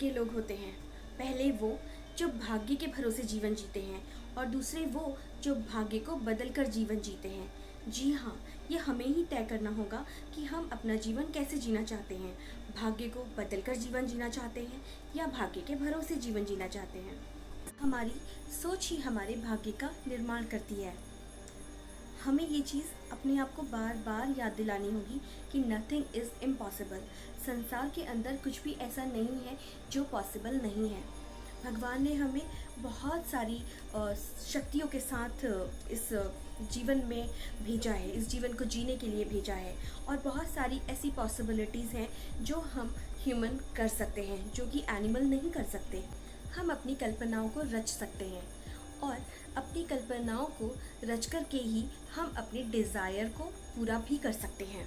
के लोग होते हैं। पहले वो जो भाग्य के भरोसे जीवन जीते हैं और दूसरे वो जो भाग्य को बदलकर जीवन जीते हैं। जी हाँ, ये हमें ही तय करना होगा कि हम अपना जीवन कैसे जीना चाहते हैं। भाग्य को बदलकर जीवन जीना चाहते हैं या भाग्य के भरोसे जीवन जीना चाहते हैं। हमारी सोच ही हमारे भाग्य का निर्माण करती है। हमें ये चीज़ अपने आप को बार बार याद दिलानी होगी कि नथिंग इज़ इम्पॉसिबल। संसार के अंदर कुछ भी ऐसा नहीं है जो पॉसिबल नहीं है। भगवान ने हमें बहुत सारी शक्तियों के साथ इस जीवन में भेजा है, इस जीवन को जीने के लिए भेजा है। और बहुत सारी ऐसी पॉसिबिलिटीज़ हैं जो हम ह्यूमन कर सकते हैं, जो कि एनिमल नहीं कर सकते। हम अपनी कल्पनाओं को रच सकते हैं और अपनी कल्पनाओं को रच कर के ही हम अपने डिज़ायर को पूरा भी कर सकते हैं।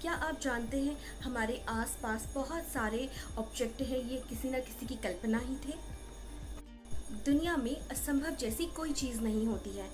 क्या आप जानते हैं हमारे आसपास बहुत सारे ऑब्जेक्ट हैं, ये किसी न किसी की कल्पना ही थे। दुनिया में असंभव जैसी कोई चीज़ नहीं होती है।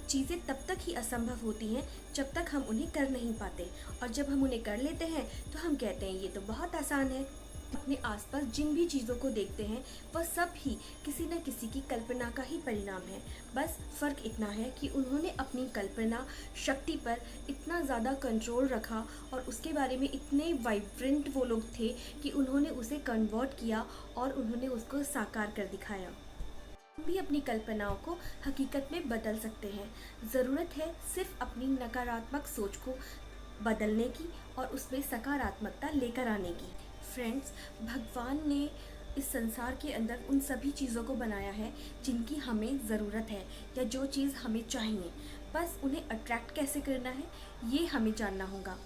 चीज़ें तब तक ही असंभव होती हैं जब तक हम उन्हें कर नहीं पाते, और जब हम उन्हें कर लेते हैं तो हम कहते हैं ये तो बहुत आसान है। अपने आसपास जिन भी चीज़ों को देखते हैं वह सब ही किसी न किसी की कल्पना का ही परिणाम है। बस फ़र्क इतना है कि उन्होंने अपनी कल्पना शक्ति पर इतना ज़्यादा कंट्रोल रखा और उसके बारे में इतने वाइब्रेंट वो लोग थे कि उन्होंने उसे कन्वर्ट किया और उन्होंने उसको साकार कर दिखाया। हम भी अपनी कल्पनाओं को हकीकत में बदल सकते हैं। ज़रूरत है सिर्फ अपनी नकारात्मक सोच को बदलने की और उसमें सकारात्मकता लेकर आने की। फ्रेंड्स, भगवान ने इस संसार के अंदर उन सभी चीज़ों को बनाया है जिनकी हमें ज़रूरत है या जो चीज़ हमें चाहिए। बस उन्हें अट्रैक्ट कैसे करना है ये हमें जानना होगा।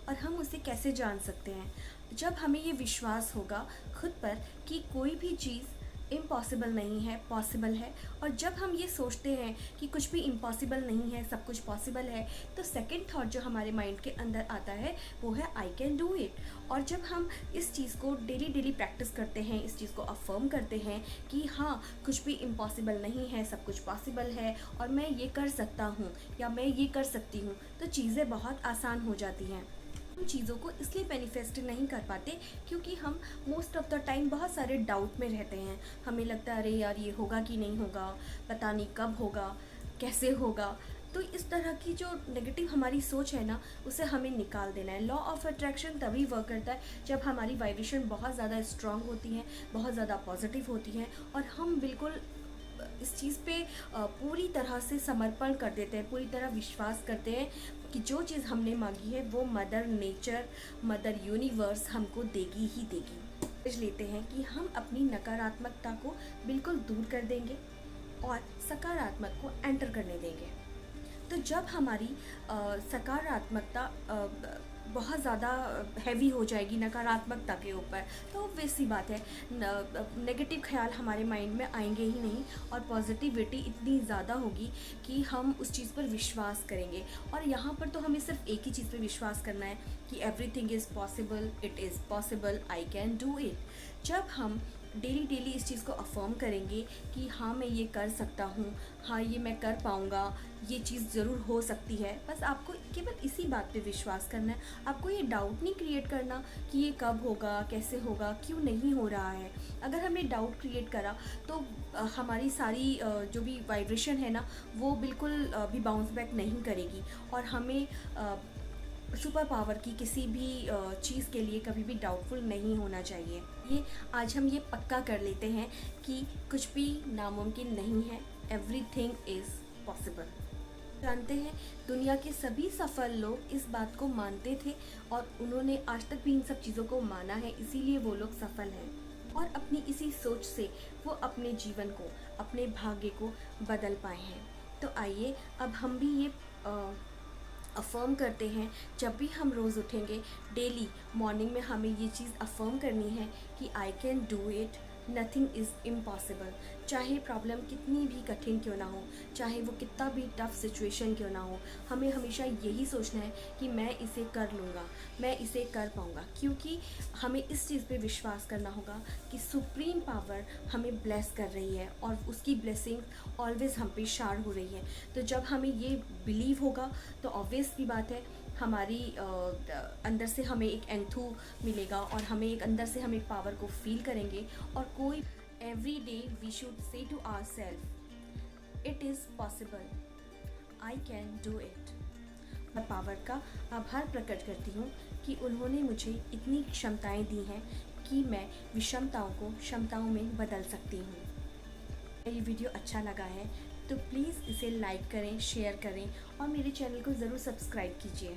और हम उसे कैसे जान सकते हैं? जब हमें ये विश्वास होगा खुद पर कि कोई भी चीज़ इम्पॉसिबल नहीं है, पॉसिबल है। और जब हम ये सोचते हैं कि कुछ भी इम्पॉसिबल नहीं है, सब कुछ पॉसिबल है, तो सेकंड थॉट जो हमारे माइंड के अंदर आता है वो है आई कैन डू इट। और जब हम इस चीज़ को डेली डेली प्रैक्टिस करते हैं, इस चीज़ को अफर्म करते हैं कि हाँ कुछ भी इम्पॉसिबल नहीं है, सब कुछ पॉसिबल है और मैं ये कर सकता हूँ या मैं ये कर सकती हूँ, तो चीज़ें बहुत आसान हो जाती हैं। हम चीज़ों को इसलिए मैनिफेस्ट नहीं कर पाते क्योंकि हम मोस्ट ऑफ द टाइम बहुत सारे डाउट में रहते हैं। हमें लगता है अरे यार ये होगा कि नहीं होगा, पता नहीं कब होगा, कैसे होगा। तो इस तरह की जो नेगेटिव हमारी सोच है ना, उसे हमें निकाल देना है। लॉ ऑफ अट्रैक्शन तभी वर्क करता है जब हमारी वाइब्रेशन बहुत ज़्यादा स्ट्रॉन्ग होती है, बहुत ज़्यादा पॉजिटिव होती है और हम बिल्कुल इस चीज़ पे पूरी तरह से समर्पण कर देते हैं, पूरी तरह विश्वास करते हैं कि जो चीज़ हमने मांगी है वो मदर नेचर, मदर यूनिवर्स हमको देगी ही देगी। समझ लेते हैं कि हम अपनी नकारात्मकता को बिल्कुल दूर कर देंगे और सकारात्मक को एंटर करने देंगे। तो जब हमारी सकारात्मकता बहुत ज़्यादा हैवी हो जाएगी नकारात्मकता के ऊपर, तो ऑब्वियस सी बात है नेगेटिव ख्याल हमारे माइंड में आएंगे ही नहीं और पॉजिटिविटी इतनी ज़्यादा होगी कि हम उस चीज़ पर विश्वास करेंगे। और यहाँ पर तो हमें सिर्फ एक ही चीज़ पर विश्वास करना है कि everything is possible, it is possible, I can do it. जब हम डेली डेली इस चीज़ को अफर्म करेंगे कि हाँ मैं ये कर सकता हूँ, हाँ ये मैं कर पाऊँगा, ये चीज़ ज़रूर हो सकती है। बस आपको केवल इसी बात पे विश्वास करना है। आपको ये डाउट नहीं क्रिएट करना कि ये कब होगा, कैसे होगा, क्यों नहीं हो रहा है। अगर हमने डाउट क्रिएट करा तो हमारी सारी जो भी वाइब्रेशन है ना वो बिल्कुल भी बाउंस बैक नहीं करेगी और हमें सुपर पावर की किसी भी चीज़ के लिए कभी भी डाउटफुल नहीं होना चाहिए। ये आज हम ये पक्का कर लेते हैं कि कुछ भी नामुमकिन नहीं है, एवरीथिंग इज़ पॉसिबल। जानते हैं दुनिया के सभी सफल लोग इस बात को मानते थे और उन्होंने आज तक भी इन सब चीज़ों को माना है, इसीलिए वो लोग सफल हैं। और अपनी इसी सोच से वो अपने जीवन को, अपने भाग्य को बदल पाए हैं। तो आइए अब हम भी ये अफर्म करते हैं। जब भी हम रोज़ उठेंगे डेली मॉर्निंग में हमें ये चीज़ अफर्म करनी है कि आई can do it, nothing is impossible. चाहे प्रॉब्लम कितनी भी कठिन क्यों ना हो, चाहे वो कितना भी टफ सिचुएशन क्यों ना हो, हमें हमेशा यही सोचना है कि मैं इसे कर लूँगा, मैं इसे कर पाऊँगा। क्योंकि हमें इस चीज़ पे विश्वास करना होगा कि सुप्रीम पावर हमें ब्लेस कर रही है और उसकी ब्लेसिंग ऑलवेज़ हम पे शार हो रही है। तो जब हमें ये बिलीव होगा तो ऑब्वियस की बात है हमारी अंदर से हमें एक एंथू मिलेगा और हमें एक अंदर से हम एक पावर को फील करेंगे। और कोई every day we should say to our self it is possible, I can do it. मैं पावर का आभार प्रकट करती हूँ कि उन्होंने मुझे इतनी क्षमताएं दी हैं कि मैं विषमताओं को क्षमताओं में बदल सकती हूँ। ये वीडियो अच्छा लगा है तो प्लीज़ इसे लाइक करें, शेयर करें और मेरे चैनल को ज़रूर सब्सक्राइब कीजिए।